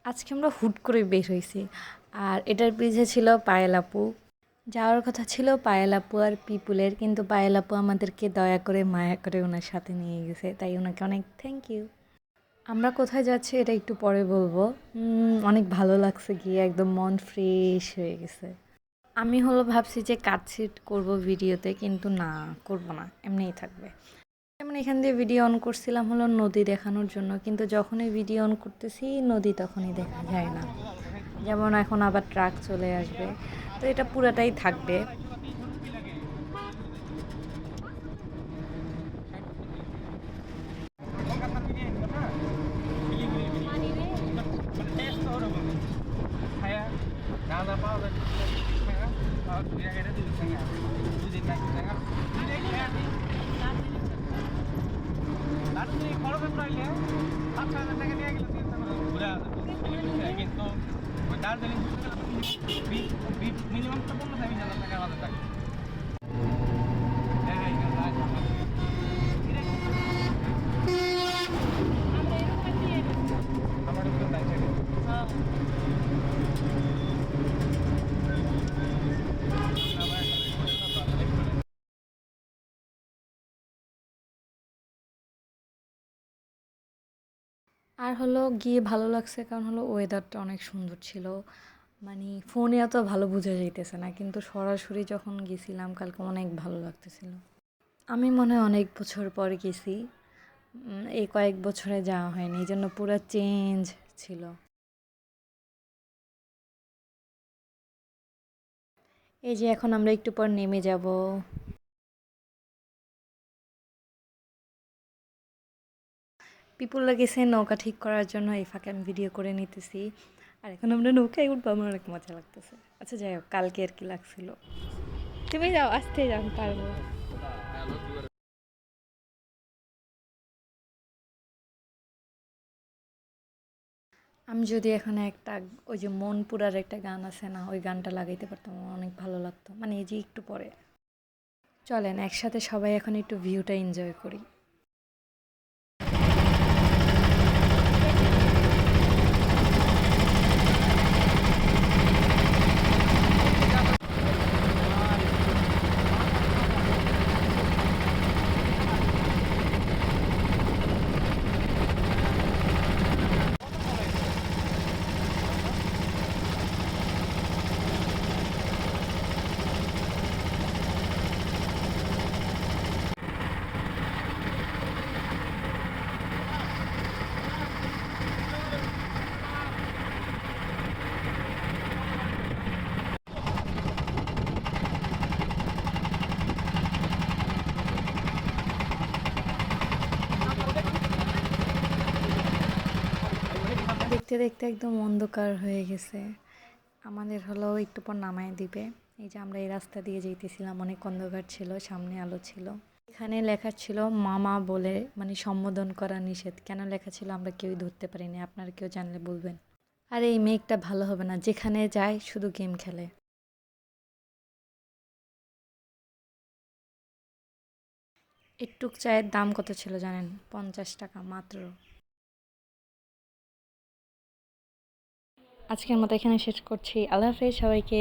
আজকে আমরা হুট করে বের হইছি। আর এটার পিছে ছিল পায়েল আপু। যাওয়ার কথা ছিল পায়েল আপু আর পিপুলের, কিন্তু পায়েল আপু আমাদেরকে দয়া করে মায়া করে ওনার সাথে নিয়ে গেছে, তাই ওনাকে অনেক থ্যাংক ইউ। আমরা কোথায় যাচ্ছি এটা একটু পরে বলবো। অনেক ভালো লাগছে গিয়ে, একদম মন ফ্রেশ হয়ে গেছে। আমি ভাবছি যে কাটছিট করব ভিডিওতে, কিন্তু না, করব না, এমনিই থাকবে। যেমন এখান দিয়ে ভিডিও অন করছিলাম নদী দেখানোর জন্য, কিন্তু যখনই ভিডিও অন করতেছি নদী তখনই দেখা যায় না। যেমন এখন আবার ট্রাক চলে আসবে, তো এটা পুরাটাই থাকবে। কিন্তু দার্জিলিং মিনিমাম তো 15,000 টাকা আমাদের টাকা। আর গিয়ে ভালো লাগছে, কারণ ওয়েদারটা অনেক সুন্দর ছিল। মানে ফোনে এত ভালো বোঝা যাইতেছে না, কিন্তু সরাসরি যখন গেছিলাম কালকে অনেক ভালো লাগতেছিল। আমি মনে হয় অনেক বছর পর গেছি। এই কয়েক বছরে যাওয়া হয়নি, এই জন্য পুরো চেঞ্জ ছিল। এই যে এখন আমরা একটু পর নেমে যাব। পিপুলরা গেছে নৌকা ঠিক করার জন্য, এই ফাঁকে আমি ভিডিও করে নিতেছি। আর এখন আমরা নৌকায় উঠবো, আমার অনেক মজা লাগতেছে। আচ্ছা যাই হোক, কালকে আর কি লাগছিল। তুমি যাও, আসতে যাও, আমি পারবো। আমি যদি এখানে একটা, ওই যে মনপুরার একটা গান আছে না, ওই গানটা লাগাইতে পারতাম, আমার অনেক ভালো লাগতো। মানে এই যে একটু পরে। চলেন একসাথে সবাই এখন একটু ভিউটা এনজয় করি। দেখতে দেখতে একদম অন্ধকার হয়ে গেছে। আমাদের একটু পর নামায় দিবে। এই যে আমরা এই রাস্তা দিয়ে যেতেছিলাম, অনেক অন্ধকার ছিল, সামনে আলো ছিল। এখানে লেখা ছিল মামা বলে, মানে সম্বোধন করা নিষেধ। কেন লেখা ছিল আমরা কেউই ধরতে পারিনি, আপনারা কেউ জানলে বলবেন। আর এই মেঘটা ভালো হবে না, যেখানে যায় শুধু গেম খেলে। একটুক চায়ের দাম কত ছিল জানেন? 50 টাকা মাত্র। আজকের মতো এখানে শেষ করছি। আল্লাহ হাফেজ সবাইকে।